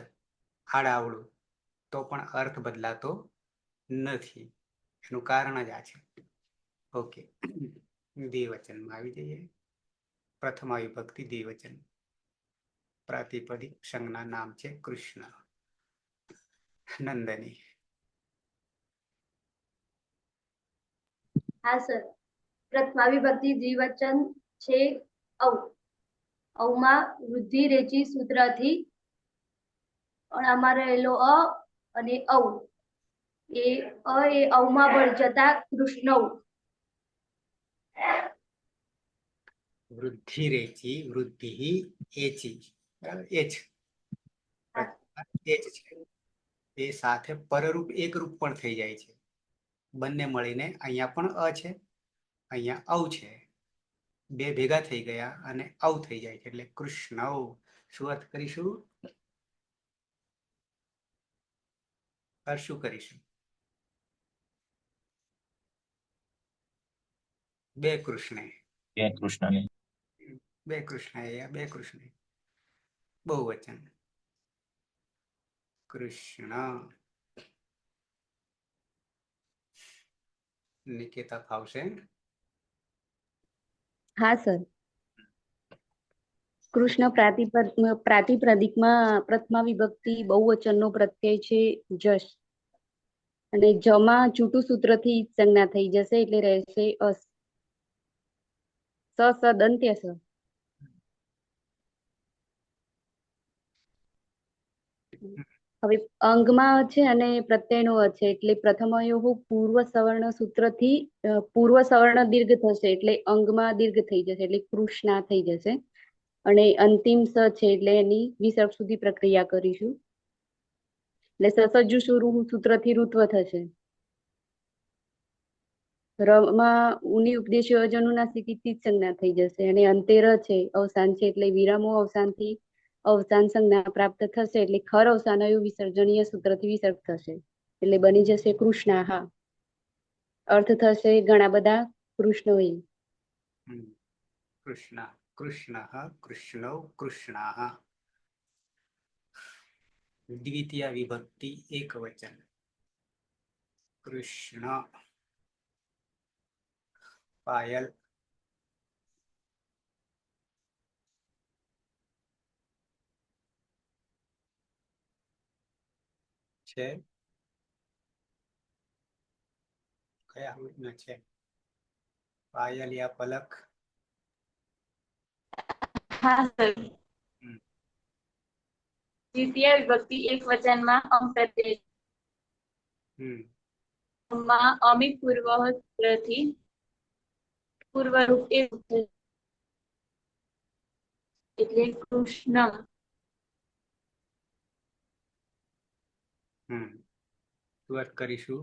આડાવડું તો પણ અર્થ બદલાતો નથી. એનું કારણ જ આ છે. ઓકે, દ્વિવચનમાં આવી જઈએ. પ્રથમા વિભક્તિ દ્વિવચન. પ્રાતિપદિક સંજ્ઞા નામ છે કૃષ્ણ. નંદની. હા સર. પ્રથમા વિભક્તિ દ્વિવચન છે ઔ. ઔમાં વૃદ્ધિ રેચી સૂત્રથી અણામાં રહેલો અ અને ઔ એ ઔમાં ભળી જતા કૃષ્ણ. વૃદ્ધિ રેચી વૃદ્ધિ એચી બરાબર એચ એચ છે એ સાથે પરરૂપ એક રૂપ પણ થઈ જાય છે. બંને મળીને અહીંયા પણ અ છે અહીંયા ઔ છે. બે ભેગા થઈ ગયા અને ઔ થઈ જાય છે એટલે કૃષ્ણ. શું અર્થ કરીશું? શું કરીશું? બે કૃષ્ણ. બે કૃષ્ણને. બે કૃષ્ણ બે કૃષ્ણ. બહુવચન. કૃષ્ણ. નિકેતા ફાવશે? હા સર. કૃષ્ણ પ્રાતિપ્રદિકમાં પ્રથમા વિભક્તિ બહુવચનનો પ્રત્યય છે જશ અને જમાં છૂટું સૂત્રથી સંજ્ઞા થઈ જશે એટલે રહેશે અસ. સદંત્ય સ. હવે અંગમાં છે અને પ્રત્યયનો અ છે એટલે પ્રથમ પૂર્વ સવર્ણ સૂત્રથી પૂર્વ સવર્ણ દીર્ઘ થશે એટલે અંગમાં દીર્ઘ થઈ જશે એટલે કૃષ્ણા થઈ જશે. અને અંતિમ સ છે એટલે એની વિસર્ગ સુધી પ્રક્રિયા કરીશું એટલે સસજ્જુ સૂત્રથી ઋત્વ થશે. રમાં ઉની ઉપદેશી અજનુના સ્થિતિથી જ સંજ્ઞા થઈ જશે અને અંતે ર છે અવસાન છે એટલે વિરામો અવસાનથી અવસાન સંજ્ઞા પ્રાપ્ત થશે એટલે ખર અવસાનયો વિસર્જનીય સૂત્રથી વિસર્ગ થશે એટલે બની જશે કૃષ્ણા. હા અર્થ થશે ઘણા બધા કૃષ્ણો. કૃષ્ણ કૃષ્ણ કૃષ્ણૌ કૃષ્ણા. દ્વિતીય વિભક્તિ એક વચન. કૃષ્ણ. પાયલ. છે કયા રૂપમાં છે? પાયલ યા પલક? હા સર. દ્વિતીય વિભક્તિ એક વચનમાં અમ પ્રત્યય અમી પૂર્વથી પૂર્વરૂપ એ એટલે કૃષ્ણ. શું અર્થ કરીશું?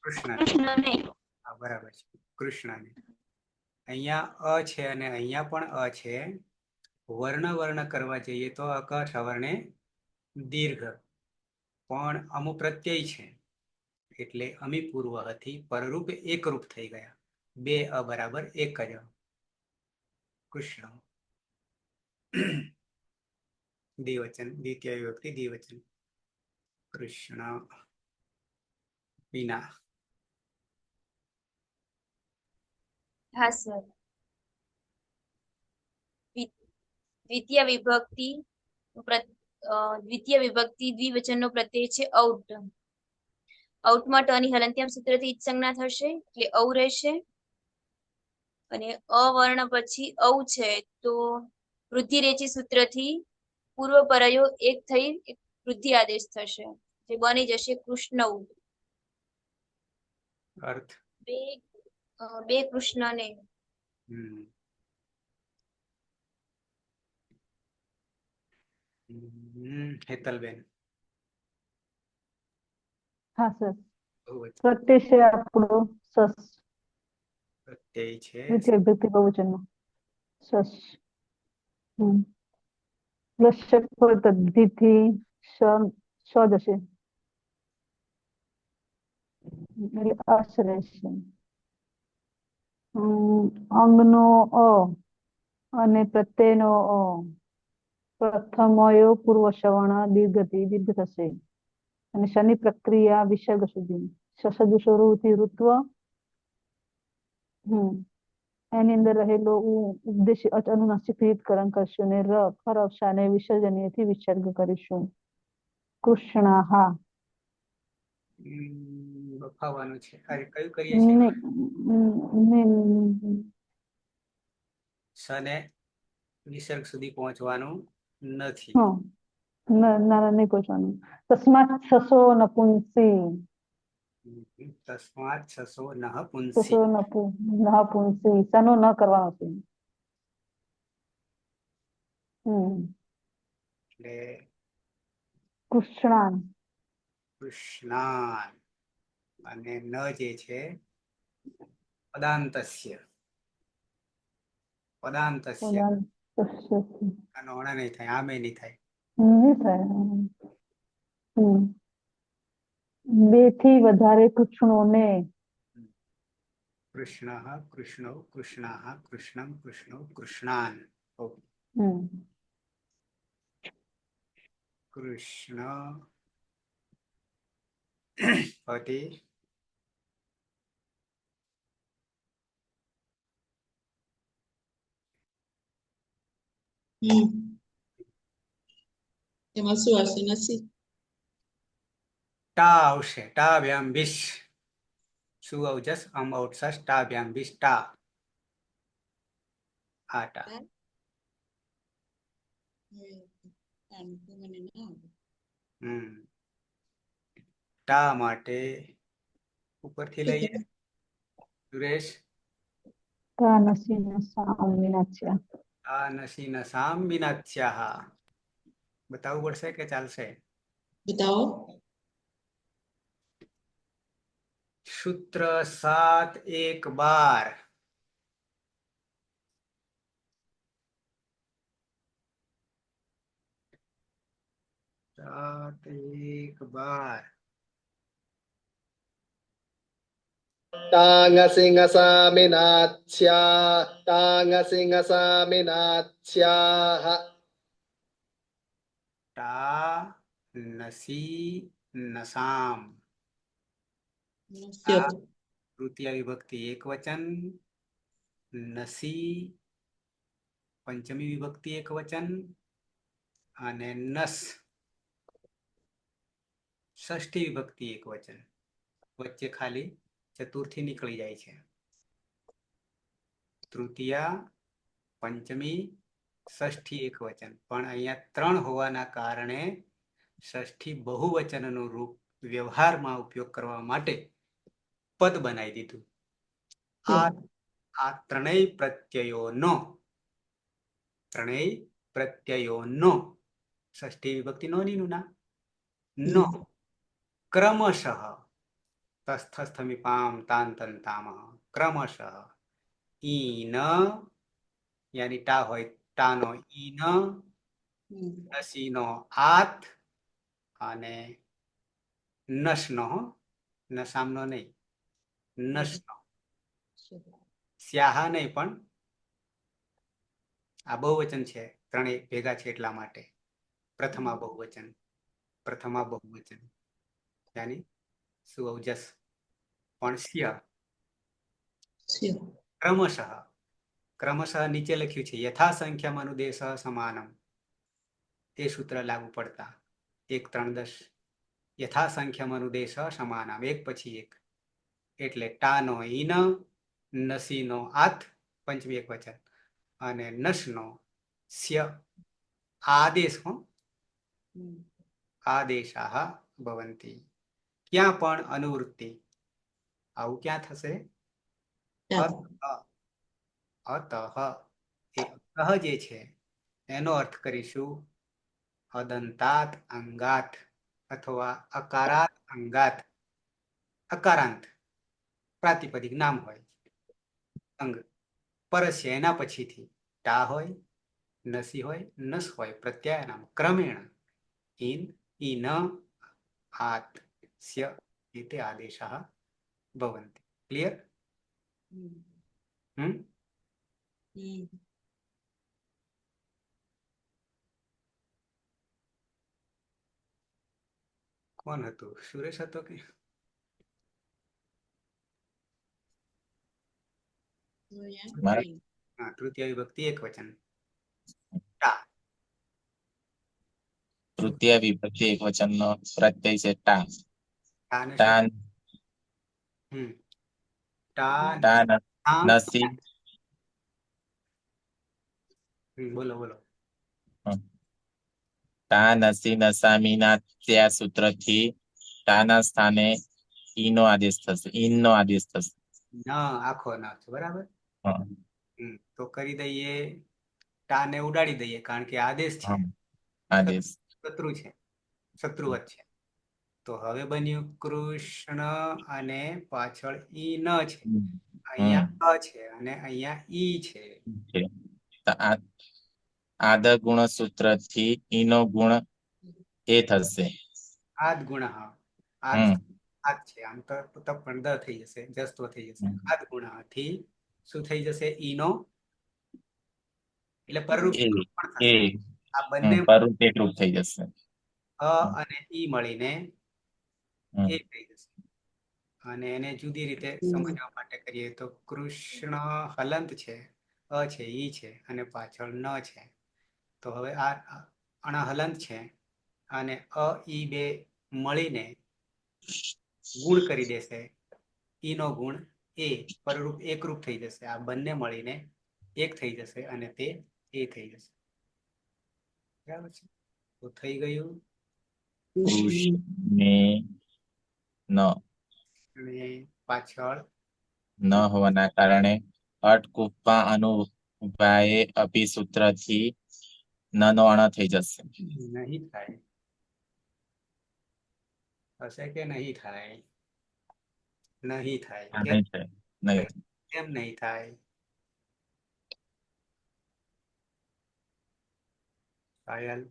કૃષ્ણ. બરાબર છે. કૃષ્ણને અહીંયા અ છે અને અહીંયા પણ અ છે. વર્ણ કરવા જઈએ તો અકર સવર્ણે દીર્ઘ પણ અમુક પ્રત્યય છે એટલે અમી પૂર્વ હતી પરરૂપ એકરૂપ થઈ ગયા. બે અ બરાબર એક જ. કૃષ્ણ. દ્વિવચન દ્વિતીય વિભક્તિ દ્વિવચન. કૃષ્ણ. વિના. હા સર. દ્વિતીય વિભક્તિ દ્વિવચનનો પ્રત્યય છે ઔટ. ઔટમાં ટ ની હલંત્યામ સૂત્રથી ઈજ સંજ્ઞા થશે એટલે ઔ રહેશે અને અવર્ણ પછી ઔ છે તો વૃદ્ધિ રેચી સૂત્રથી પૂર્વ પરયો એક થઈ વૃદ્ધિ આદેશ થશે જે બની જશે કૃષ્ણ. અર્થ બે કૃષ્ણને. હેતલબેન. હા સર. પ્રત્યય છે આપણો સસ. પ્રત્યય છે દ્વિતીય વિભક્તિ બહુવચનમાં સસ. લશ્યક તદ્ધિથી સ જશે એટલે અસ રહેશે. અંગનો અ અને પ્રત્યયનો અ પ્રથમયો પૂર્વ સવર્ણ દીર્ઘ થશે અને શનિ પ્રક્રિયા વિસર્ગ સુધી શશદુષોરુતિ ઋત્વ એની અંદર રહેલો ઉપદેશ અનુનાસિક રીતકરણ કરશું ને ર ખરવશાને વિસર્જનીયથી વિસર્ગ કરીશું. કૃષ્ણાહા બફાવાનું છે. અરે કયું કરીએ છીએ? સને વિસર્ગ સુધી પહોંચવાનું નથી. ના નહીં પહોંચવાનું. તસ્માત છસો નપુંસી તસ્માત છસો નહ પુંસી. નપુંસી સનો ન કરવાનો છે. એટલે કૃષ્ણાન કૃષ્ણાન અને ન જે છે પદાંતસ્ય આનો હણા નહીં થાય, આમે નહીં થાય. બે થી વધારે કૃષ્ણોને કૃષ્ણ કૃષ્ણો કૃષ્ણા કૃષ્ણમ કૃષ્ણો કૃષ્ણાન. કૃષ્ણ પતિ એમાં શું આવશે? નસી. ટા આવશે. ટા વ્યામ વિશ સુ અવજસ અમ ઔટસસ ટા વ્યામ વિશ ટા. આ ટા ટા માટે ઉપરથી લઈએ સુરેશ. કા નસી નસામ વિનાચ્યા. આ નસી નસામ વિનાચ્યાહ. બતાવવું પડશે કે ચાલશે? બતાવો. सूत्र 7-1-12 7-1-12 तांगसिंगसामिनाच्छ्याः टा नसी नसाम. तृतीय विभक्ति एक वचन, नसी पंचमी विभक्ति एक वचन અને નસ ષષ્ઠી વિભક્તિ એક વચન. વચ્ચે ખાલી ચતુર્થી નીકળી જાય છે. તૃતીયા, પંચમી, ષષ્ઠી એક વચન. પણ અહીંયા 3 હોવાના કારણે ષષ્ઠી બહુવચનનું રૂપ વ્યવહારમાં ઉપયોગ કરવા માટે પદ બનાવી દીધું. આ ત્રણેય પ્રત્યયોનો ષષ્ઠી વિભક્તિ નોની ના નો ક્રમશઃ તસ્થસ્થમિપામ તાંતંતામ ક્રમશઃ ઈન યાની ટા હોય ટાનો ઈન, નસીનો આત અને નસનો નસામનો નહીં નસનો સ્યાહા નહીં પણ આ બહુવચન છે. ત્રણેય ભેગા છે એટલા માટે પ્રથમા બહુવચન યાની સુઅવજસ પણ સ્ય ક્રમશઃ નીચે લખ્યું છે યથા સંખ્યા મનુદેશ સમાનમ. એ સૂત્ર લાગુ પડતા 1-3-10 યથા સંખ્યા મનુદેશ સમાનમ એક પછી એક. એટલે ટાનો ઈન, નસીનો આથ પંચમી એક વચન અને નસનો સ્ય આદેશ આદેશાહ ભવંતી. ક્યાં પણ અનુવૃત્તિ આવું ક્યાં થશે? અતઃ એ અતઃ જે છે એનો અર્થ કરીશું અદંતાત અંગાત અથવા અકારાત અંગાત. અકારાંત પ્રાતિપદિક નામ હોય અંગ પરસ્ય એના પછીથી ટા હોય, નસી હોય, નસ હોય, પ્રત્યય નામ ક્રમેણ ઈન, ઈન, આત, સ્ય इति आदेशः भवन्ति. क्लियर? કોણ હતું? સુરેશ હતો કે? મારા હા, તૃતીય વિભક્તિ એક વચન. ટા. તૃતીય વિભક્તિ એક વચનનો પ્રત્યય છે ટા. ટાને ટા શું? ટા ટા નામ. નસી. બોલો બોલો. ટા નસી નસામીના ત્યાં સૂત્રથી ટાના સ્થાને ઈનો આદેશ થશે, ઈનનો આદેશ થશે. ન આખો ન છે, બરાબર. હા, તો કરી દઈએ, ટાને ઉડાડી દઈએ, કારણ કે આદેશ છે, હા, આદેશ. શત્રુ છે, શત્રુવત છે. તો હવે બન્યું કૃષ્ણ અને પાછળ ઈ ન છે, અહીંયા અ છે અને અહીંયા ઈ છે. છે. તો આદર ગુણ સૂત્રથી ઈનો ગુણ એ થશે. આદ ગુણ. હા, આદ હમ આદ છે, આમ તો પણ દ થઈ જશે, જસ્તો થઈ જશે. આદ ગુણ થી શું થઈ જશે? ઈનો, એટલે પરરૂપ એ પણ થશે. આ બંને પરુપેટ રૂપ થઈ જશે. અ અને ઈ મળીને એ થઈ જશે. અને એને જુદી રીતે સમજવા માટે કરીએ તો કૃષ્ણ હલંત છે, અ છે, ઈ છે અને પાછળ ન છે. તો હવે આ હલંત છે અને અ ઈ બે મળીને ગુણ કરી દેશે. ઈનો ગુણ એ પરરૂપ એકરૂપ થઈ જશે. આ બંને મળીને એક થઈ જશે અને તે એ થઈ જશે. બરાબર છે? તો થઈ ગયું કૃષ્ણે ન. અને પાછળ ન હોવાના કારણે અટકુપ્પા અનુભાએ અભિસૂત્રથી ન નો અણ થઈ જશે. નહીં થાય. હશે કે નહીં થાય? નહીં થાય. નહીં થાય. નહીં. કેમ નહીં થાય? પાયલ.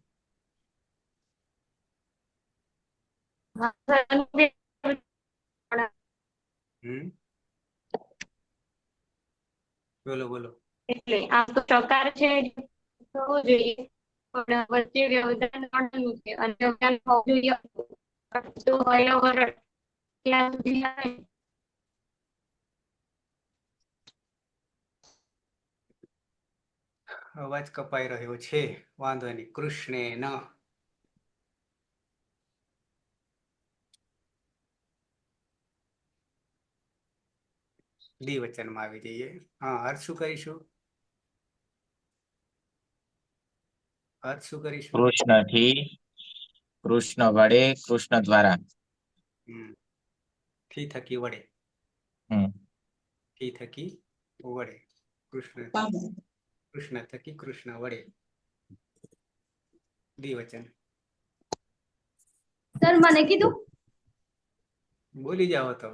બોલો બોલો. એટલે આમ તો ચકાર છે થવું જોઈએ, પણ વચ્ચે વ્યવધાન ગણેલું છે અને વ્યવધાન હોવું જોઈએ તો અયવરણ ત્યાં સુધી આવે. અવાજ કપાઈ રહ્યો છે, વાંધો નહીં. કૃષ્ણે ન. દ્વિવચનમાં આવી જઈએ. હા, અર્થ શું કરીશું? અર્થ શું કરીશું? કૃષ્ણથી, કૃષ્ણ વડે, કૃષ્ણ દ્વારા. થી થકી વડે. થી થકી વડે. કૃષ્ણ થકી કૃષ્ણ વડે. દ્વિવચન. સર મને કીધું બોલી જાઓ તો.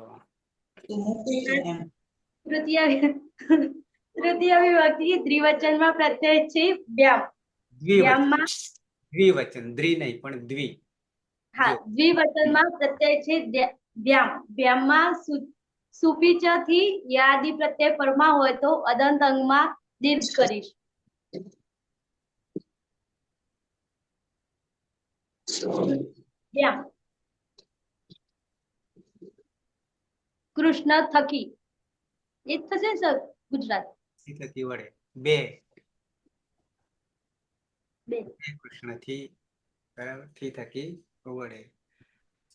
તૃતીય વિભક્તિ દ્વિવચનમાં પ્રત્યય છે વ્યામ. વ્યામમાં દ્વિવચન, દ્વિ નહીં પણ દ્વિ. હા, દ્વિવચનમાં પ્રત્યય છે વ્યામ. વ્યામમાં સુપીચ થી યાદી પ્રત્યય પરમાં હોય તો અદંત અંગમાં દીર્ઘ કરીશ. વ્યામ. કૃષ્ણ થકી એ જ થશે સર ગુજરાત. થકી વડે બે. બે કૃષ્ણ થી, બરાબર, થી થકી વડે.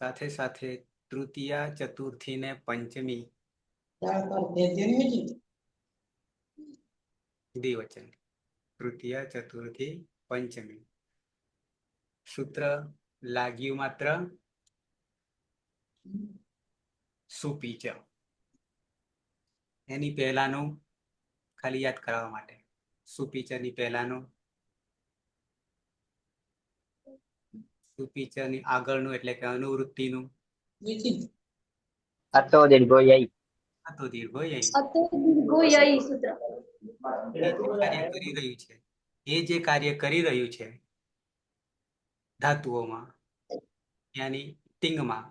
સાથે સાથે તૃતીયા, ચતુર્થી ને પંચમી દ્વિવચન. તૃતીયા, ચતુર્થી, પંચમી. સૂત્ર લાગ્યું માત્ર સુપીચ. એની પહેલાનું ખાલી યાદ કરાવવા માટે. સુપીચની પહેલાનું, સુપીચની આગળનું એટલે કે અનુવૃત્તિનું. અતો દીર્ઘો યઈ. અતો દીર્ઘો યઈ. અતો દીર્ઘો યઈ સૂત્ર. એ જે કાર્ય કરી રહ્યું છે ધાતુઓમાં, યાની ટિંગમાં,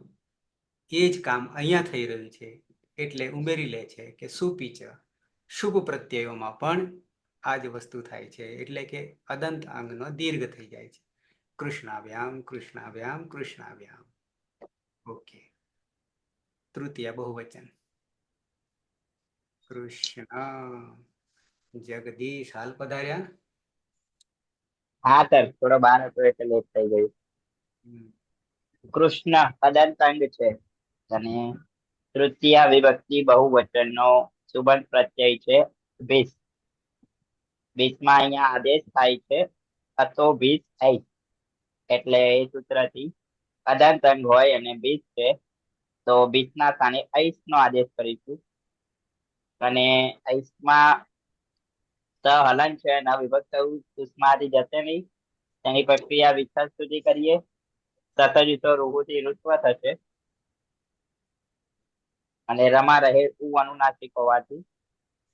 એ જ કામ અહીંયા થઈ રહ્યું છે. એટલે ઉમેરી લે છે કે સુપીચ. શુભ પ્રત્યયોમાં પણ આ જ વસ્તુ થાય છે, એટલે કે અદંત અંગનો દીર્ઘ થઈ જાય છે. કૃષ્ણાભ્યામ, કૃષ્ણાભ્યામ, કૃષ્ણાભ્યામ. ઓકે. તૃતીય બહુવચન. કૃષ્ણ. જગદીશ હાલ પધાર્યા. હા સર, થોડો બહાર હતો એટલે લેટ થઈ ગયું. હમ. કૃષ્ણ અદંતાંગ છે અને તૃતીય વિભક્તિ બહુવચનનો સુબંધ પ્રત્યય છે ભીસ. ભીસમાં અહીંયા આદેશ થાય છે હતો ભીસ ઐસ, એટલે એ સૂત્રથી અદંતાંગ હોય અને ભીસ છે તો ભીસના સ્થાને ઐસ નો આદેશ કરીશું. અને ઐસમાં હલન છે ન વિભક્ત ઉષ્માથી જશે નહીં. તેની પ્રક્રિયા વિસર્ગ સુધી કરીએ. સતજુતો રૂહુથી ઋત્વ થશે અને રમા રહે ઉ અનુનાસિક હોવાથી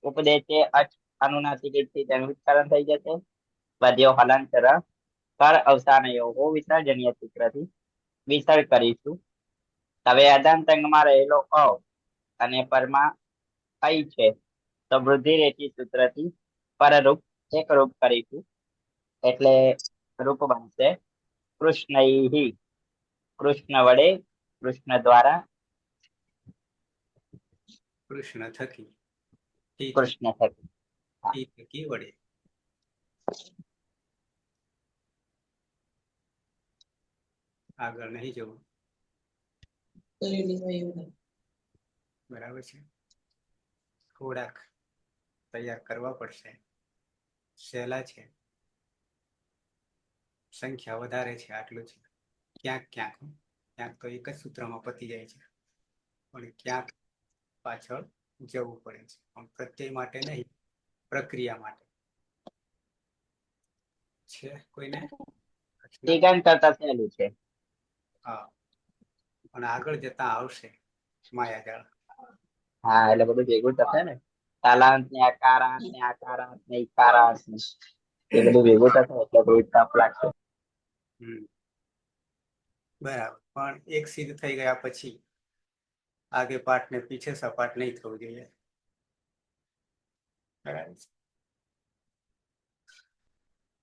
ઉપદેશે અચ અનુનાસિક થી તેનું ઉચ્ચારણ થઈ જશે. બધ્યો હલંતર કર અવસાનયો હો વિસર્જનીય સૂત્રથી વિસર્ગ કરીશું. હવે અદંતંગમાં રહેલો અ અને પરમાં ઐ છે તો વૃદ્ધિ રેખી સૂત્રથી પરરૂપ એક રૂપ કરીશું. એટલે રૂપ બનશે કૃષ્ણૈહિ. કૃષ્ણ વડે, કૃષ્ણ દ્વારા, કૃષ્ણ થકી. ઈ કૃષ્ણ થકી. ઈ થકી વડે. આગળ નહીં જવું. કરેલી હોય એવું. બરાબર છે. થોડાક તૈયાર કરવા પડશે. સહેલા છે, સંખ્યા વધારે છે, આટલું છે. ક્યાંક ક્યાંક તો એક જ સૂત્રમાં પતી જાય છે, પણ ક્યાંક પાછળ જવું પડે છે. પણ પ્રત્યય માટે નહીં, પ્રક્રિયા માટે છે. કોઈને ટીકન કરતા સહેલું છે. હા, પણ આગળ જતા આવશે માયાજાળ. હા, એટલે બધું ભેગું થશે ને. તાલાંત ને અકારાંત ને આકારાંત ને ઈકારાંત ને એ બધું ભેગું થશે એટલે થોડું ટફ લાગશે. બરાબર, પણ એક સિદ્ધ થઈ ગયા પછી આગે પાઠ ને પીછે સપાટ નહીં થવું જોઈએ. બરાબર છે.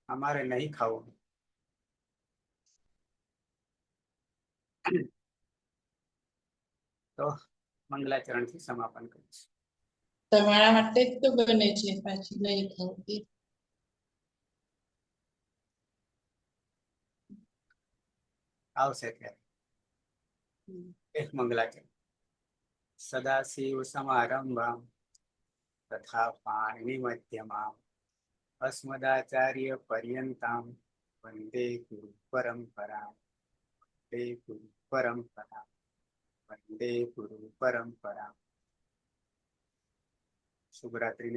અમારે નહીં ખાવું. તો મંગલાચરણ થી સમાપન કરીશ. તમારા માટે જ તો બને છે, પાછી નહીં ખાવતી. આવશે ત્યારે એક મંગલાચરણ. સદાશિવ સમારંભામ તથા પાણિનિ મધ્યમામ અસ્મદાચાર્ય પર્યંતામ વંદે ગુરુ પરંપરા. વંદે ગુરુ પરંપરા. વંદે ગુરુ પરંપરા. શુભરાત્રિ.